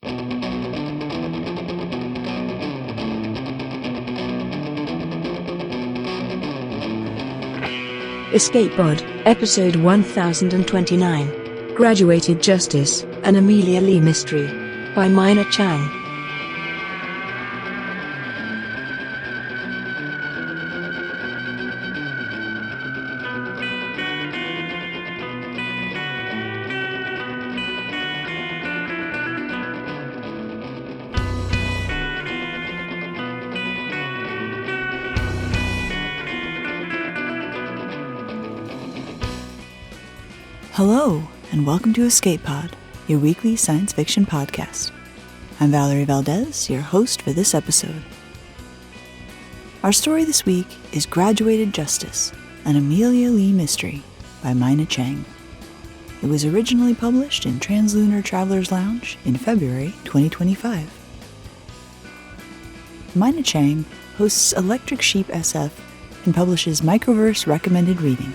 Escape Pod, Episode 1029. Graduated Justice, an Amelia Lee Mystery. By Mina Chang. Hello, and welcome to Escape Pod, your weekly science fiction podcast. I'm Valerie Valdez, your host for this episode. Our story this week is Graduated Justice, an Amelia Lee Mystery by Mina Chang. It was originally published in Translunar Traveler's Lounge in February 2025. Mina Chang hosts Electric Sheep SF and publishes Microverse Recommended Reading.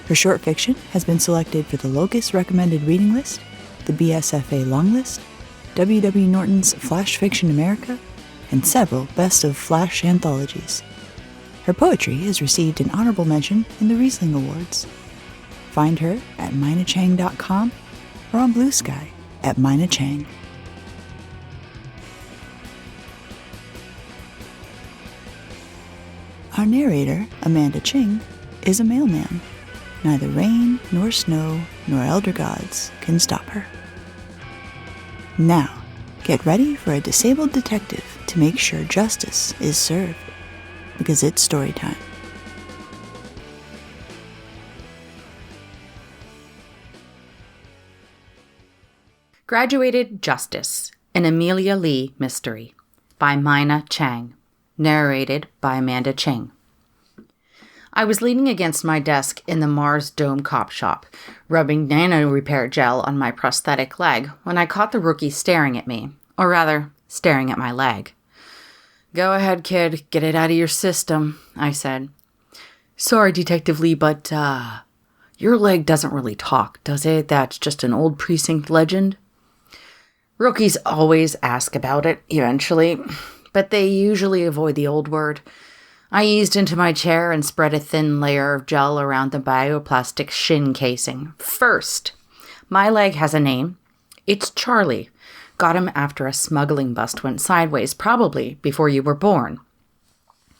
Her short fiction has been selected for the Locus Recommended Reading List, the BSFA Long List, W.W. Norton's Flash Fiction America, and several Best of Flash anthologies. Her poetry has received an honorable mention in the Riesling Awards. Find her at minachang.com or on Blue Sky at Mina Chang. Our narrator, Amanda Ching, is a mailman. Neither rain, nor snow, nor elder gods can stop her. Now, get ready for a disabled detective to make sure justice is served, because it's story time. Graduated Justice, an Amelia Lee Mystery by Mina Chang. Narrated by Amanda Ching. I was leaning against my desk in the Mars Dome cop shop, rubbing nano repair gel on my prosthetic leg when I caught the rookie staring at me, or rather, staring at my leg. "Go ahead, kid, get it out of your system," I said. "Sorry, Detective Lee, but, your leg doesn't really talk, does it? That's just an old precinct legend?" Rookies always ask about it, eventually, but they usually avoid the old word. I eased into my chair and spread a thin layer of gel around the bioplastic shin casing. First, my leg has a name. It's Charlie. Got him after a smuggling bust went sideways, probably before you were born.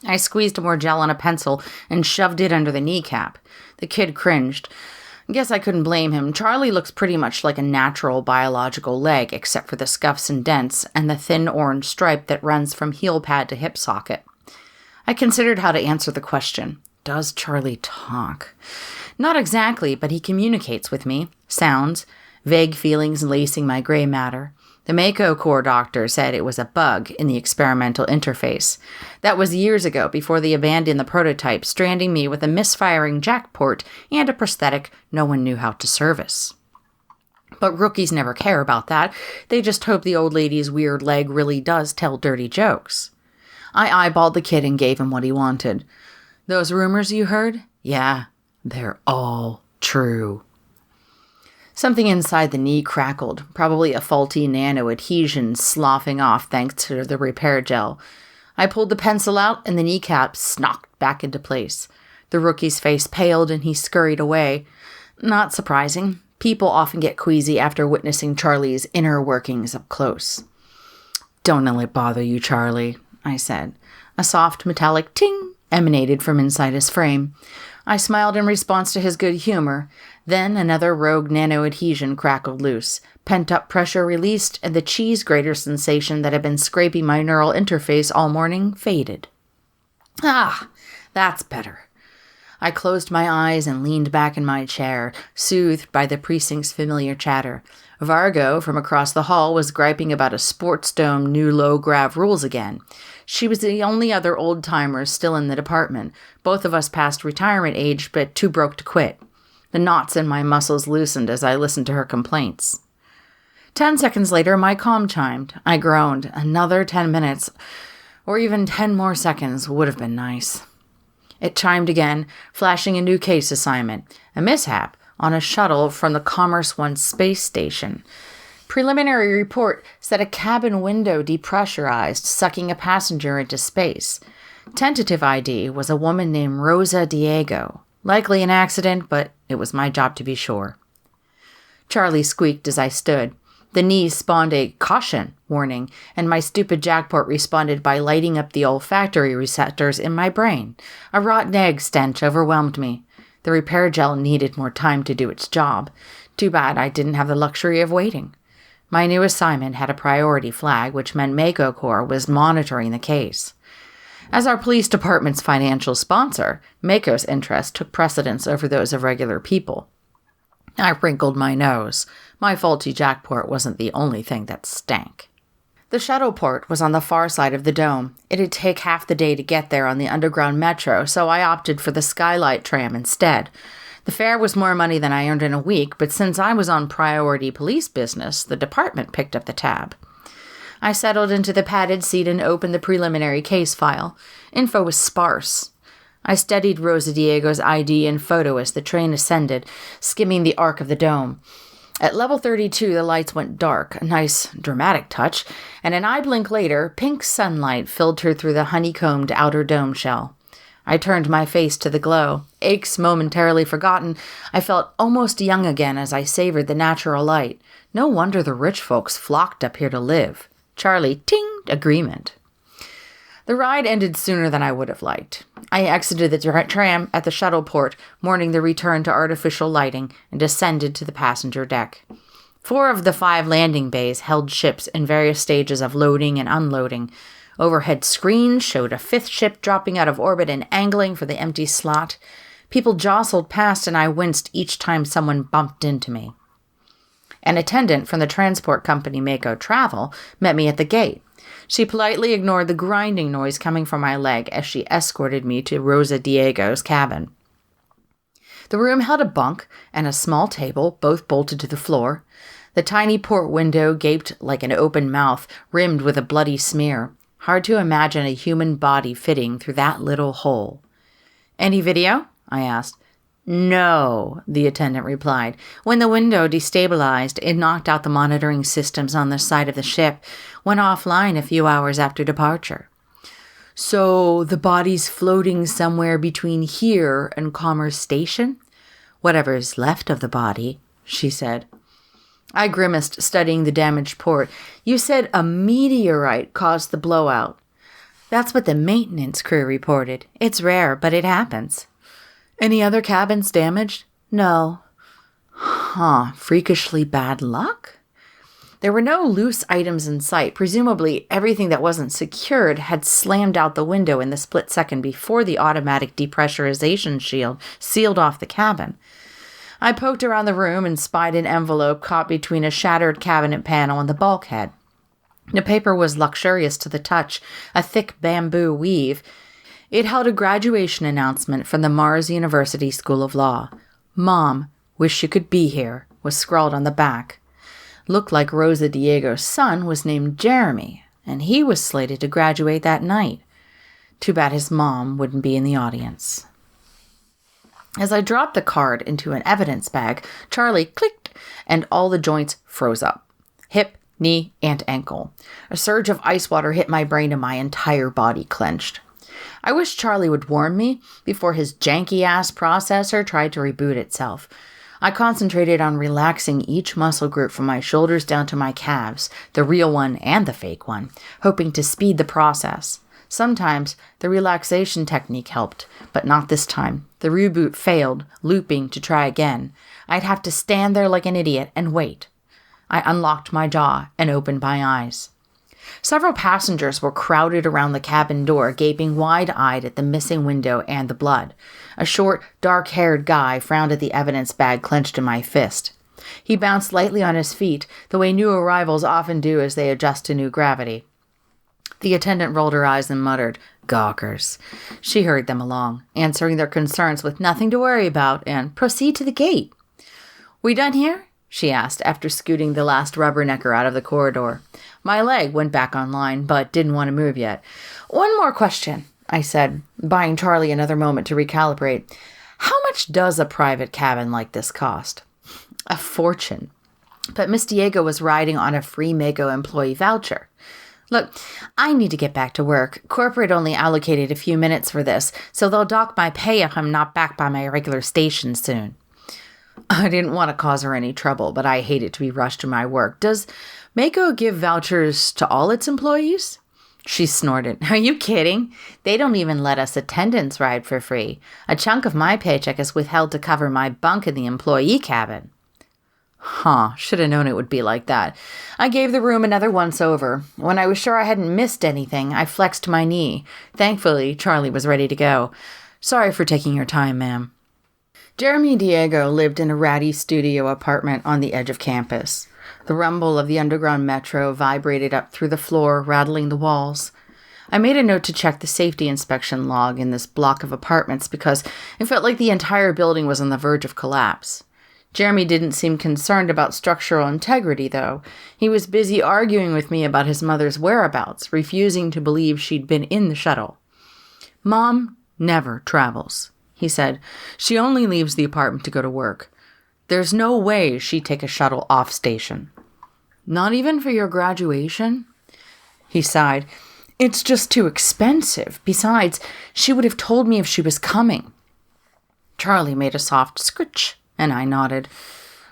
I squeezed more gel on a pencil and shoved it under the kneecap. The kid cringed. Guess I couldn't blame him. Charlie looks pretty much like a natural biological leg, except for the scuffs and dents and the thin orange stripe that runs from heel pad to hip socket. I considered how to answer the question. Does Charlie talk? Not exactly, but he communicates with me. Sounds, vague feelings lacing my gray matter. The Mako Corps doctor said it was a bug in the experimental interface. That was years ago, before they abandoned the prototype, stranding me with a misfiring jack port and a prosthetic no one knew how to service. But rookies never care about that. They just hope the old lady's weird leg really does tell dirty jokes. I eyeballed the kid and gave him what he wanted. "Those rumors you heard? Yeah, they're all true." Something inside the knee crackled, probably a faulty nano-adhesion sloughing off thanks to the repair gel. I pulled the pencil out and the kneecap snocked back into place. The rookie's face paled and he scurried away. Not surprising. People often get queasy after witnessing Charlie's inner workings up close. "Don't let it bother you, Charlie," I said. A soft metallic ting emanated from inside his frame. I smiled in response to his good humor. Then another rogue nano-adhesion crackled loose. Pent-up pressure released, and the cheese grater sensation that had been scraping my neural interface all morning faded. "Ah, that's better." I closed my eyes and leaned back in my chair, soothed by the precinct's familiar chatter. Vargo, from across the hall, was griping about a sports dome new low-grav rules again. She was the only other old-timer still in the department. Both of us past retirement age, but too broke to quit. The knots in my muscles loosened as I listened to her complaints. 10 seconds later, my comm chimed. I groaned. Another 10 minutes, or even 10 more seconds, would have been nice. It chimed again, flashing a new case assignment. A mishap on a shuttle from the Commerce One space station. Preliminary report said a cabin window depressurized, sucking a passenger into space. Tentative ID was a woman named Rosa Diego. Likely an accident, but it was my job to be sure. Charlie squeaked as I stood. The knees spawned a caution warning, and my stupid jackpot responded by lighting up the olfactory receptors in my brain. A rotten egg stench overwhelmed me. The repair gel needed more time to do its job. Too bad I didn't have the luxury of waiting. My new assignment had a priority flag, which meant Mako Corps was monitoring the case. As our police department's financial sponsor, Mako's interests took precedence over those of regular people. I wrinkled my nose. My faulty jackpot wasn't the only thing that stank. The shuttle port was on the far side of the dome. It'd take half the day to get there on the underground metro, so I opted for the Skylight tram instead. The fare was more money than I earned in a week, but since I was on priority police business, the department picked up the tab. I settled into the padded seat and opened the preliminary case file. Info was sparse. I studied Rosa Diego's ID and photo as the train ascended, skimming the arc of the dome. At level 32, the lights went dark, a nice, dramatic touch, and an eye blink later, pink sunlight filtered through the honeycombed outer dome shell. I turned my face to the glow. Aches momentarily forgotten, I felt almost young again as I savored the natural light. No wonder the rich folks flocked up here to live. Charlie tinged agreement. The ride ended sooner than I would have liked. I exited the tram at the shuttle port, mourning the return to artificial lighting, and descended to the passenger deck. 4 of the 5 landing bays held ships in various stages of loading and unloading. Overhead screens showed a 5th ship dropping out of orbit and angling for the empty slot. People jostled past, and I winced each time someone bumped into me. An attendant from the transport company Mako Travel met me at the gate. She politely ignored the grinding noise coming from my leg as she escorted me to Rosa Diego's cabin. The room held a bunk and a small table, both bolted to the floor. The tiny port window gaped like an open mouth, rimmed with a bloody smear. Hard to imagine a human body fitting through that little hole. "Any video?" I asked. "No," the attendant replied. "When the window destabilized, it knocked out the monitoring systems on the side of the ship, went offline a few hours after departure." "So the body's floating somewhere between here and Commerce Station?" "Whatever's left of the body," she said. I grimaced, studying the damaged port. "You said a meteorite caused the blowout." "That's what the maintenance crew reported. It's rare, but it happens." "Any other cabins damaged?" "No." Freakishly bad luck? There were no loose items in sight. Presumably, everything that wasn't secured had slammed out the window in the split second before the automatic depressurization shield sealed off the cabin. I poked around the room and spied an envelope caught between a shattered cabinet panel and the bulkhead. The paper was luxurious to the touch, a thick bamboo weave. It held a graduation announcement from the Mars University School of Law. "Mom, wish you could be here," was scrawled on the back. Looked like Rosa Diego's son was named Jeremy, and he was slated to graduate that night. Too bad his mom wouldn't be in the audience. As I dropped the card into an evidence bag, Charlie clicked, and all the joints froze up. Hip, knee, and ankle. A surge of ice water hit my brain and my entire body clenched. I wish Charlie would warn me before his janky-ass processor tried to reboot itself. I concentrated on relaxing each muscle group from my shoulders down to my calves, the real one and the fake one, hoping to speed the process. Sometimes the relaxation technique helped, but not this time. The reboot failed, looping to try again. I'd have to stand there like an idiot and wait. I unlocked my jaw and opened my eyes. Several passengers were crowded around the cabin door, gaping wide-eyed at the missing window and the blood. A short, dark-haired guy frowned at the evidence bag clenched in my fist. He bounced lightly on his feet, the way new arrivals often do as they adjust to new gravity. The attendant rolled her eyes and muttered, "Gawkers." She hurried them along, answering their concerns with nothing to worry about, and proceed to the gate. "We done here?" she asked, after scooting the last rubbernecker out of the corridor. My leg went back online, but didn't want to move yet. "One more question," I said, buying Charlie another moment to recalibrate. "How much does a private cabin like this cost?" "A fortune." But Miss Diego was riding on a free Mako employee voucher. Look, I need to get back to work. Corporate only allocated a few minutes for this, so they'll dock my pay if I'm not back by my regular station soon. I didn't want to cause her any trouble, but I hated to be rushed to my work. Does Mako give vouchers to all its employees? She snorted. Are you kidding? They don't even let us attendants ride for free. A chunk of my paycheck is withheld to cover my bunk in the employee cabin. Should have known it would be like that. I gave the room another once-over. When I was sure I hadn't missed anything, I flexed my knee. Thankfully, Charlie was ready to go. Sorry for taking your time, ma'am. Jeremy Diego lived in a ratty studio apartment on the edge of campus. The rumble of the underground metro vibrated up through the floor, rattling the walls. I made a note to check the safety inspection log in this block of apartments because it felt like the entire building was on the verge of collapse. Jeremy didn't seem concerned about structural integrity, though. He was busy arguing with me about his mother's whereabouts, refusing to believe she'd been in the shuttle. Mom never travels, he said. She only leaves the apartment to go to work. There's no way she'd take a shuttle off station. Not even for your graduation? He sighed. It's just too expensive. Besides, she would have told me if she was coming. Charlie made a soft scritch, and I nodded.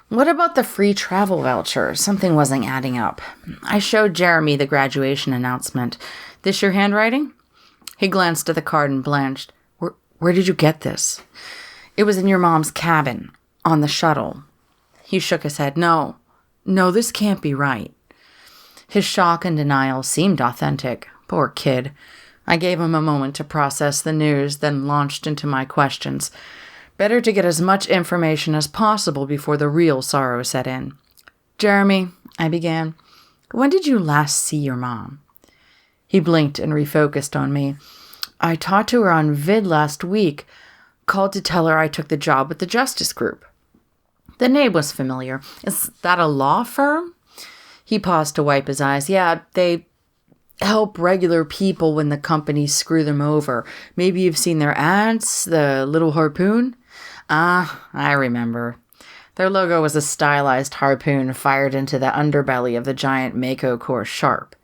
What about the free travel voucher? Something wasn't adding up. I showed Jeremy the graduation announcement. This your handwriting? He glanced at the card and blanched. Where did you get this? It was in your mom's cabin, on the shuttle. He shook his head. No, this can't be right. His shock and denial seemed authentic. Poor kid. I gave him a moment to process the news, then launched into my questions. Better to get as much information as possible before the real sorrow set in. Jeremy, I began, when did you last see your mom? He blinked and refocused on me. I talked to her on vid last week. Called to tell her I took the job with the Justice Group. The name was familiar. Is that a law firm? He paused to wipe his eyes. Yeah, they help regular people when the companies screw them over. Maybe you've seen their ads, the little harpoon? I remember. Their logo was a stylized harpoon fired into the underbelly of the giant Mako core sharp.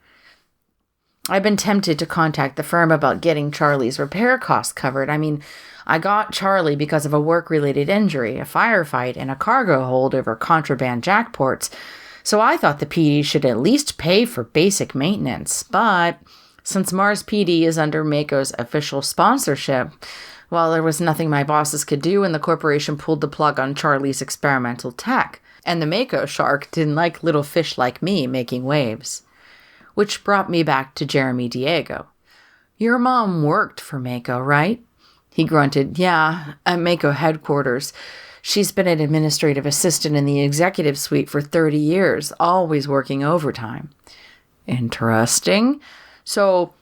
I've been tempted to contact the firm about getting Charlie's repair costs covered. I got Charlie because of a work-related injury, a firefight, and a cargo hold over contraband jackports, so I thought the PD should at least pay for basic maintenance. But since Mars PD is under Mako's official sponsorship, well, there was nothing my bosses could do, and the corporation pulled the plug on Charlie's experimental tech, and the Mako shark didn't like little fish like me making waves. Which brought me back to Jeremy Diego. Your mom worked for Mako, right? He grunted. Yeah, at Mako headquarters. She's been an administrative assistant in the executive suite for 30 years, always working overtime. Interesting. So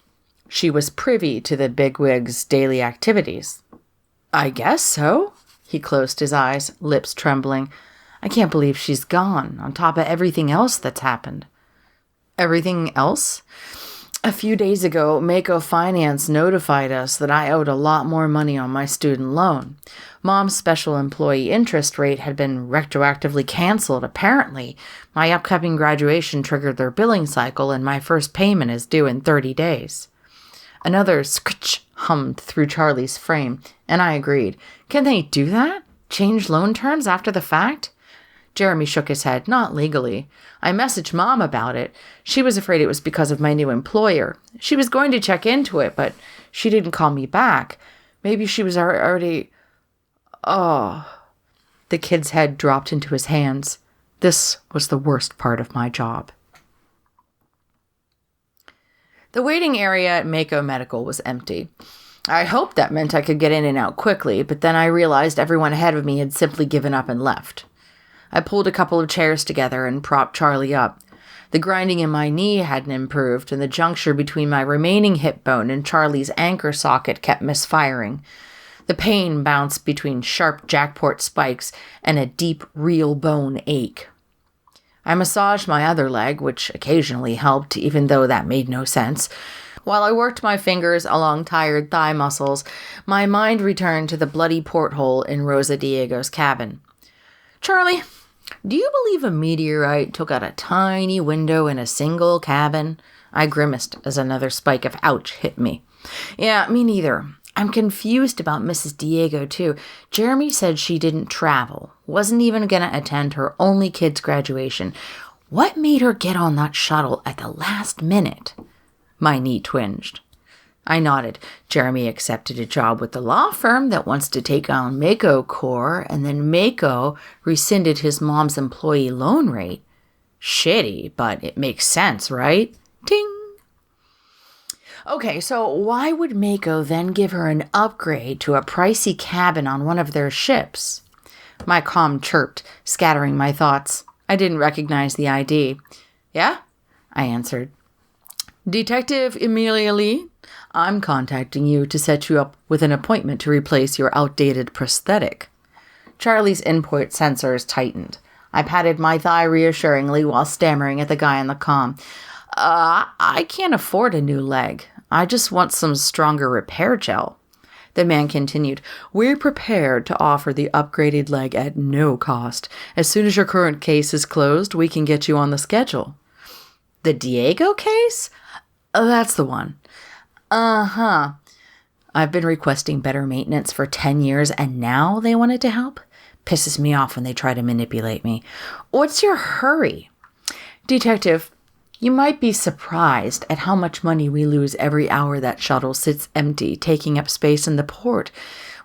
she was privy to the bigwig's daily activities. I guess so. He closed his eyes, lips trembling. I can't believe she's gone, on top of everything else that's happened. Everything else? A few days ago, Mako Finance notified us that I owed a lot more money on my student loan. Mom's special employee interest rate had been retroactively canceled. Apparently, my upcoming graduation triggered their billing cycle, and my first payment is due in 30 days. Another scritch hummed through Charlie's frame, and I agreed. Can they do that? Change loan terms after the fact? Jeremy shook his head. Not legally. I messaged Mom about it. She was afraid it was because of my new employer. She was going to check into it, but she didn't call me back. Maybe she was already... Oh. The kid's head dropped into his hands. This was the worst part of my job. The waiting area at Mako Medical was empty. I hoped that meant I could get in and out quickly, but then I realized everyone ahead of me had simply given up and left. I pulled a couple of chairs together and propped Charlie up. The grinding in my knee hadn't improved, and the juncture between my remaining hip bone and Charlie's anchor socket kept misfiring. The pain bounced between sharp jackport spikes and a deep, real bone ache. I massaged my other leg, which occasionally helped, even though that made no sense. While I worked my fingers along tired thigh muscles, my mind returned to the bloody porthole in Rosa Diego's cabin. Charlie, Do you believe a meteorite took out a tiny window in a single cabin? I grimaced as another spike of ouch hit me. Yeah, me neither. I'm confused about Mrs. Diego, too. Jeremy said she didn't travel, wasn't even going to attend her only kid's graduation. What made her get on that shuttle at the last minute? My knee twinged. I nodded. Jeremy accepted a job with the law firm that wants to take on Mako Corps, and then Mako rescinded his mom's employee loan rate. Shitty, but it makes sense, right? Ting! Okay, so why would Mako then give her an upgrade to a pricey cabin on one of their ships? My comm chirped, scattering my thoughts. I didn't recognize the ID. Yeah? I answered. Detective Amelia Lee, I'm contacting you to set you up with an appointment to replace your outdated prosthetic. Charlie's input sensors tightened. I patted my thigh reassuringly while stammering at the guy on the comm. I can't afford a new leg. I just want some stronger repair gel. The man continued, We're prepared to offer the upgraded leg at no cost. As soon as your current case is closed, we can get you on the schedule. The Diego case? That's the one. Uh-huh. I've been requesting better maintenance for 10 years, and now they wanted to help? Pisses me off when they try to manipulate me. What's your hurry? Detective, you might be surprised at how much money we lose every hour that shuttle sits empty, taking up space in the port.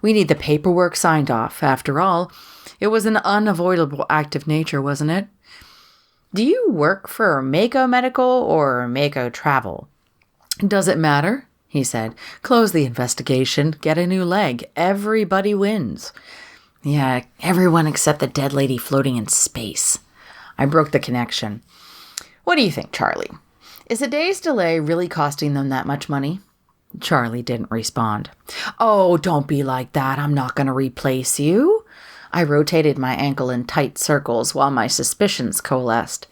We need the paperwork signed off. After all, it was an unavoidable act of nature, wasn't it? Do you work for Mako Medical or Mako Travel? Does it matter? He said. Close the investigation. Get a new leg. Everybody wins. Yeah, everyone except the dead lady floating in space. I broke the connection. What do you think, Charlie? Is a day's delay really costing them that much money? Charlie didn't respond. Oh, don't be like that. I'm not going to replace you. I rotated my ankle in tight circles while my suspicions coalesced.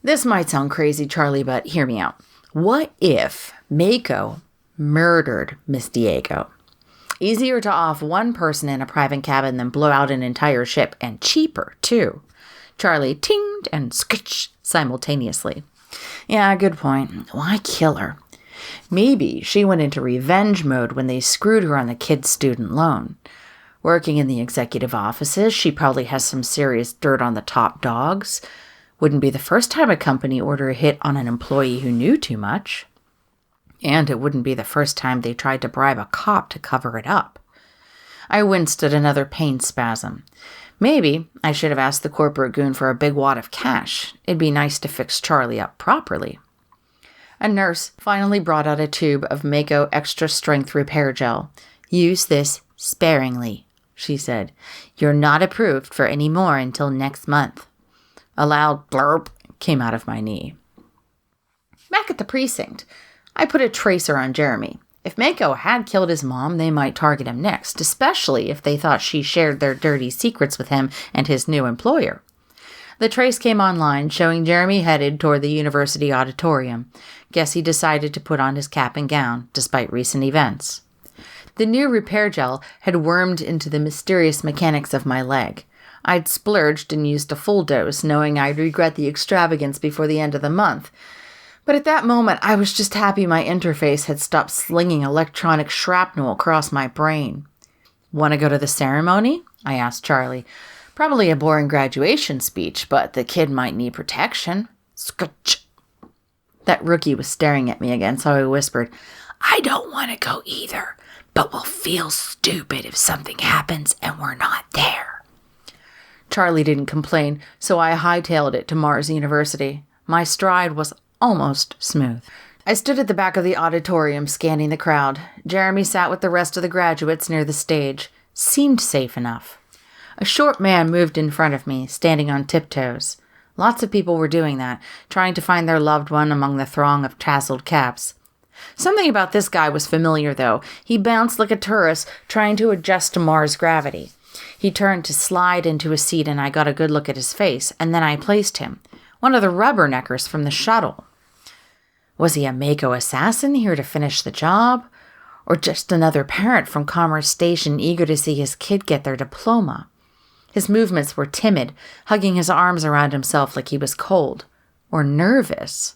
This might sound crazy, Charlie, but hear me out. What if Mako murdered Miss Diego? Easier to off one person in a private cabin than blow out an entire ship, and cheaper, too. Charlie tinged and scritched simultaneously. Yeah, good point. Why kill her? Maybe she went into revenge mode when they screwed her on the kid's student loan. Working in the executive offices, she probably has some serious dirt on the top dogs. Wouldn't be the first time a company ordered a hit on an employee who knew too much. And it wouldn't be the first time they tried to bribe a cop to cover it up. I winced at another pain spasm. Maybe I should have asked the corporate goon for a big wad of cash. It'd be nice to fix Charlie up properly. A nurse finally brought out a tube of Mako extra strength repair gel. Use this sparingly, she said. You're not approved for any more until next month. A loud blurp came out of my knee. Back at the precinct, I put a tracer on Jeremy. If Mako had killed his mom, they might target him next, especially if they thought she shared their dirty secrets with him and his new employer. The trace came online, showing Jeremy headed toward the university auditorium. Guess he decided to put on his cap and gown, despite recent events. The new repair gel had wormed into the mysterious mechanics of my leg. I'd splurged and used a full dose, knowing I'd regret the extravagance before the end of the month. But at that moment, I was just happy my interface had stopped slinging electronic shrapnel across my brain. Want to go to the ceremony? I asked Charlie. Probably a boring graduation speech, but the kid might need protection. Scotch. That rookie was staring at me again, so I whispered, I don't want to go either, but we'll feel stupid if something happens and we're not there. Charlie didn't complain, so I hightailed it to Mars University. My stride was almost smooth. I stood at the back of the auditorium scanning the crowd. Jeremy sat with the rest of the graduates near the stage. Seemed safe enough. A short man moved in front of me, standing on tiptoes. Lots of people were doing that, trying to find their loved one among the throng of tasseled caps. Something about this guy was familiar, though. He bounced like a tourist, trying to adjust to Mars gravity. He turned to slide into a seat, and I got a good look at his face, and then I placed him. One of the rubberneckers from the shuttle. Was he a Mako assassin here to finish the job? Or just another parent from Commerce Station eager to see his kid get their diploma? His movements were timid, hugging his arms around himself like he was cold or nervous.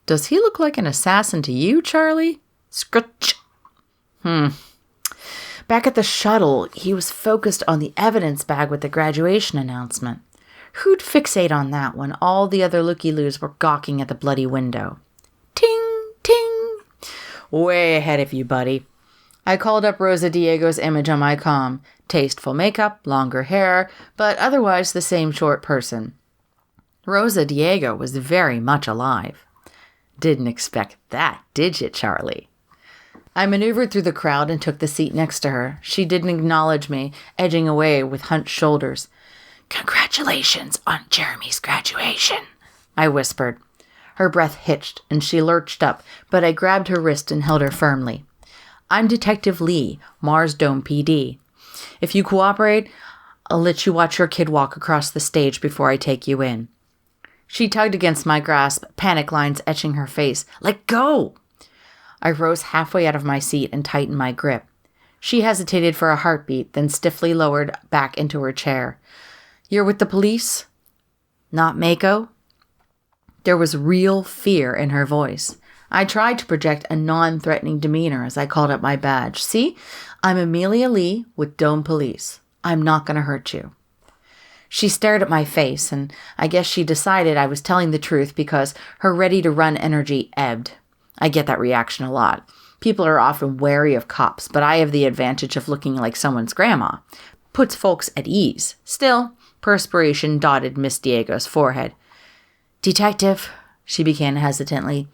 Does he look like an assassin to you, Charlie? Scritch. Back at the shuttle, he was focused on the evidence bag with the graduation announcement. Who'd fixate on that when all the other looky-loos were gawking at the bloody window? Ting, ting. Way ahead of you, buddy. I called up Rosa Diego's image on my comm. Tasteful makeup, longer hair, but otherwise the same short person. Rosa Diego was very much alive. Didn't expect that, did you, Charlie? I maneuvered through the crowd and took the seat next to her. She didn't acknowledge me, edging away with hunched shoulders. "Congratulations on Jeremy's graduation," I whispered. Her breath hitched, and she lurched up, but I grabbed her wrist and held her firmly. "I'm Detective Lee, Mars Dome PD. If you cooperate, I'll let you watch your kid walk across the stage before I take you in." She tugged against my grasp, panic lines etching her face. "Let go!" I rose halfway out of my seat and tightened my grip. She hesitated for a heartbeat, then stiffly lowered back into her chair. "You're with the police?" "Not Mako?" There was real fear in her voice. I tried to project a non-threatening demeanor as I called up my badge. "See, I'm Amelia Lee with Dome Police. I'm not going to hurt you." She stared at my face, and I guess she decided I was telling the truth because her ready-to-run energy ebbed. I get that reaction a lot. People are often wary of cops, but I have the advantage of looking like someone's grandma. Puts folks at ease. Still, perspiration dotted Miss Diego's forehead. "Detective," she began hesitantly,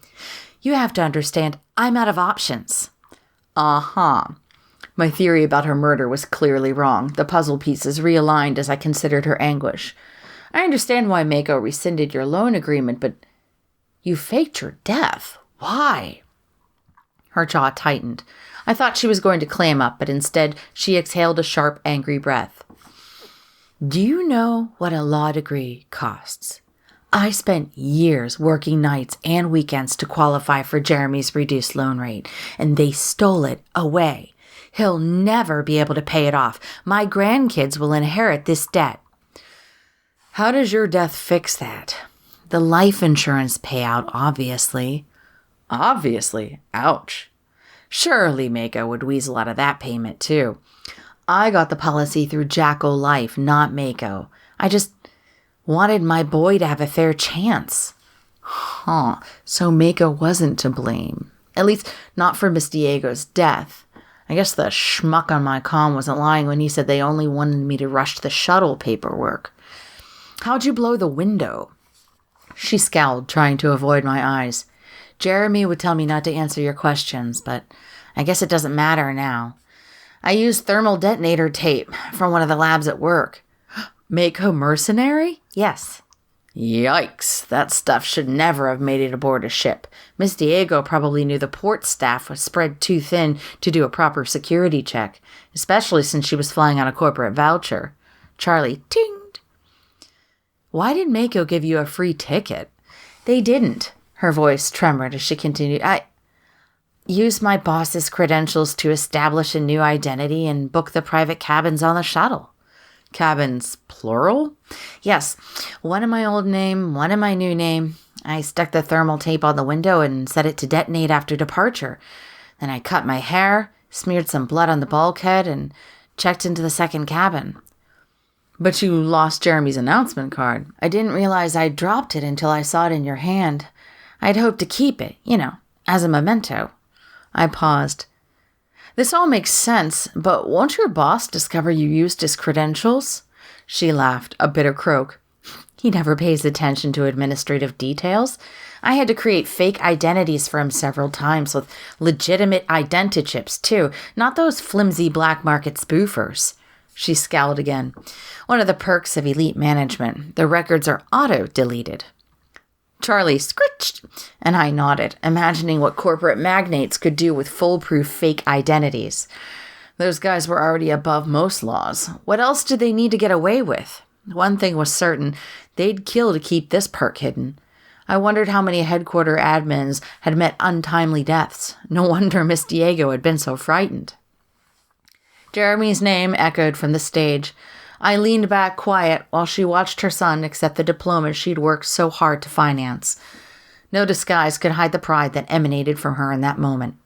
"you have to understand, I'm out of options." Uh-huh. My theory about her murder was clearly wrong. The puzzle pieces realigned as I considered her anguish. I understand why Mako rescinded your loan agreement, but you faked your death. Why? Her jaw tightened. I thought she was going to clam up, but instead she exhaled a sharp, angry breath. "Do you know what a law degree costs? I spent years working nights and weekends to qualify for Jeremy's reduced loan rate, and they stole it away. He'll never be able to pay it off. My grandkids will inherit this debt." "How does your death fix that?" "The life insurance payout, obviously." "Obviously? Ouch." "Surely Mako would weasel out of that payment, too. I got the policy through Jacko Life, not Mako. I just wanted my boy to have a fair chance." So Mako wasn't to blame. At least, not for Miss Diego's death. I guess the schmuck on my comm wasn't lying when he said they only wanted me to rush the shuttle paperwork. "How'd you blow the window?" She scowled, trying to avoid my eyes. "Jeremy would tell me not to answer your questions, but I guess it doesn't matter now. I used thermal detonator tape from one of the labs at work." "Mako mercenary?" "Yes." "Yikes, that stuff should never have made it aboard a ship. Miss Diego probably knew the port staff was spread too thin to do a proper security check, especially since she was flying on a corporate voucher." Charlie tinged. "Why did Mako give you a free ticket?" "They didn't." Her voice tremored as she continued. "I used my boss's credentials to establish a new identity and book the private cabins on the shuttle." "Cabins, plural?" "Yes. One in my old name, one in my new name. I stuck the thermal tape on the window and set it to detonate after departure. Then I cut my hair, smeared some blood on the bulkhead, and checked into the second cabin." "But you lost Jeremy's announcement card." "I didn't realize I dropped it until I saw it in your hand. I'd hoped to keep it, as a memento." I paused. "This all makes sense, but won't your boss discover you used his credentials?" She laughed, a bitter croak. "He never pays attention to administrative details. I had to create fake identities for him several times with legitimate identichips, too, not those flimsy black market spoofers." She scowled again. "One of the perks of elite management. The records are auto-deleted." Charlie scritched, and I nodded, imagining what corporate magnates could do with foolproof fake identities. Those guys were already above most laws. What else did they need to get away with? One thing was certain, they'd kill to keep this perk hidden. I wondered how many headquarter admins had met untimely deaths. No wonder Miss Diego had been so frightened. Jeremy's name echoed from the stage. I leaned back quiet while she watched her son accept the diploma she'd worked so hard to finance. No disguise could hide the pride that emanated from her in that moment.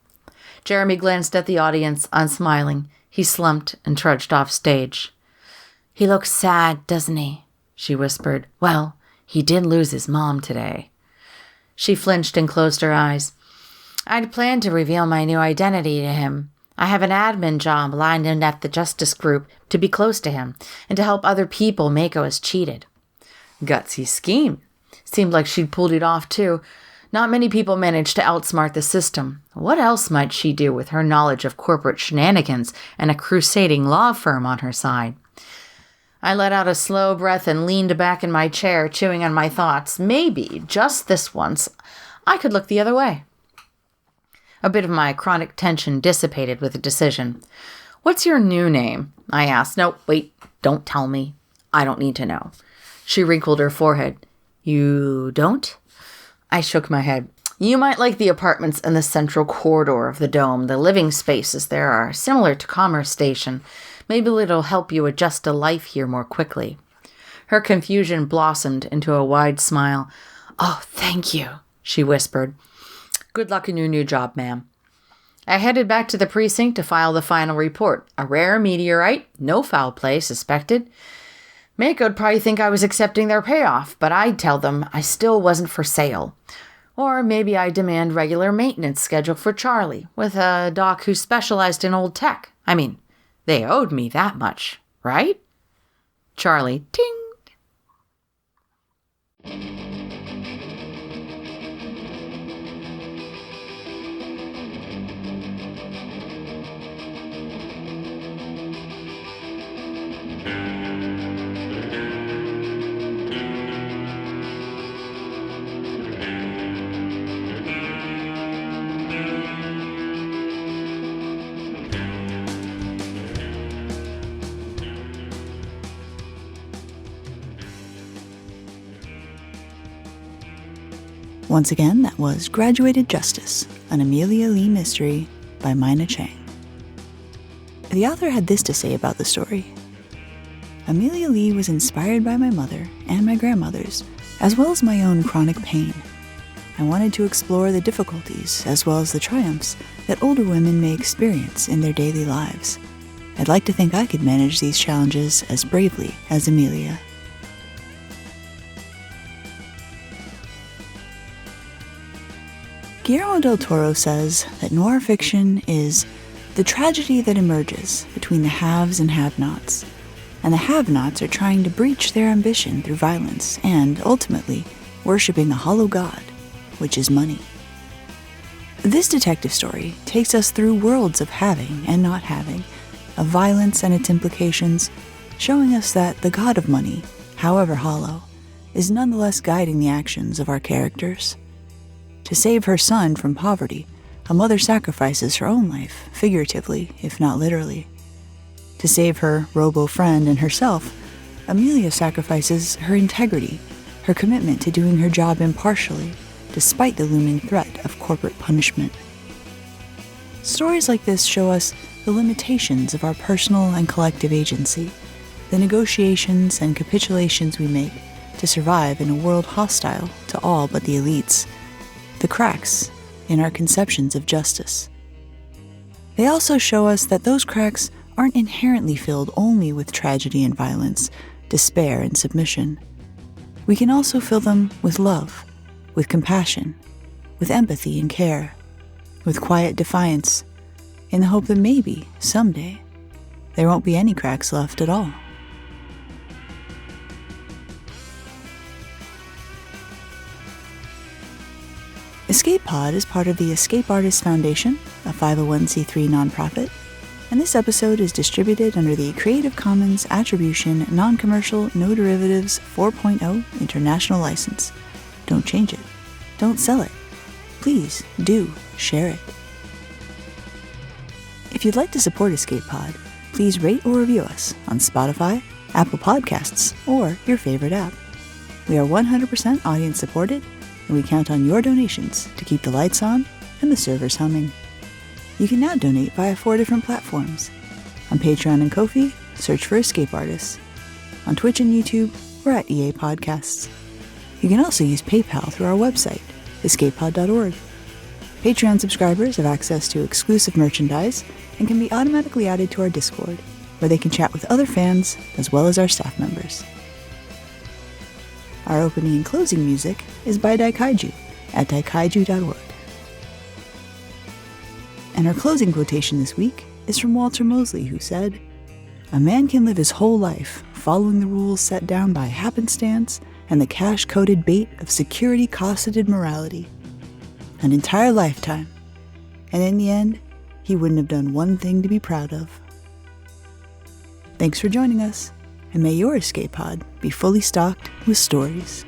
Jeremy glanced at the audience, unsmiling. He slumped and trudged off stage. "He looks sad, doesn't he?" she whispered. "Well, he did lose his mom today." She flinched and closed her eyes. "I'd planned to reveal my new identity to him. I have an admin job lined in at the Justice Group to be close to him and to help other people Mako has cheated." Gutsy scheme. Seemed like she'd pulled it off, too. Not many people manage to outsmart the system. What else might she do with her knowledge of corporate shenanigans and a crusading law firm on her side? I let out a slow breath and leaned back in my chair, chewing on my thoughts. Maybe, just this once, I could look the other way. A bit of my chronic tension dissipated with the decision. "What's your new name?" I asked. "No, wait, don't tell me. I don't need to know." She wrinkled her forehead. "You don't?" I shook my head. "You might like the apartments in the central corridor of the dome. The living spaces there are similar to Commerce Station. Maybe it'll help you adjust to life here more quickly." Her confusion blossomed into a wide smile. "Oh, thank you," she whispered. "Good luck in your new job, ma'am." I headed back to the precinct to file the final report. A rare meteorite, no foul play suspected. Mako'd probably think I was accepting their payoff, but I'd tell them I still wasn't for sale. Or maybe I'd demand regular maintenance schedule for Charlie, with a doc who specialized in old tech. I mean, they owed me that much, right? Charlie, ting! Once again, that was Graduated Justice, an Amelia Lee mystery by Mina Chang. The author had this to say about the story. Amelia Lee was inspired by my mother and my grandmothers, as well as my own chronic pain. I wanted to explore the difficulties as well as the triumphs that older women may experience in their daily lives. I'd like to think I could manage these challenges as bravely as Amelia. Guillermo del Toro says that noir fiction is the tragedy that emerges between the haves and have-nots, and the have-nots are trying to breach their ambition through violence and, ultimately, worshipping a hollow god, which is money. This detective story takes us through worlds of having and not having, of violence and its implications, showing us that the god of money, however hollow, is nonetheless guiding the actions of our characters. To save her son from poverty, a mother sacrifices her own life, figuratively, if not literally. To save her robo-friend and herself, Amelia sacrifices her integrity, her commitment to doing her job impartially, despite the looming threat of corporate punishment. Stories like this show us the limitations of our personal and collective agency, the negotiations and capitulations we make to survive in a world hostile to all but the elites, the cracks in our conceptions of justice. They also show us that those cracks aren't inherently filled only with tragedy and violence, despair and submission. We can also fill them with love, with compassion, with empathy and care, with quiet defiance, in the hope that maybe, someday, there won't be any cracks left at all. Escape Pod is part of the Escape Artists Foundation, a 501c3 nonprofit, and this episode is distributed under the Creative Commons Attribution Non-Commercial No Derivatives 4.0 International License. Don't change it. Don't sell it. Please do share it. If you'd like to support Escape Pod, please rate or review us on Spotify, Apple Podcasts, or your favorite app. We are 100% audience supported, and we count on your donations to keep the lights on and the servers humming. You can now donate via 4 different platforms. On Patreon and Ko-fi, search for Escape Artists. On Twitch and YouTube, we're at EA Podcasts. You can also use PayPal through our website, escapepod.org. Patreon subscribers have access to exclusive merchandise and can be automatically added to our Discord, where they can chat with other fans as well as our staff members. Our opening and closing music is by Daikaiju at daikaiju.org. And our closing quotation this week is from Walter Mosley, who said, "A man can live his whole life following the rules set down by happenstance and the cash-coded bait of security-cosseted morality. An entire lifetime. And in the end, he wouldn't have done one thing to be proud of." Thanks for joining us, and may your escape pod be fully stocked with stories.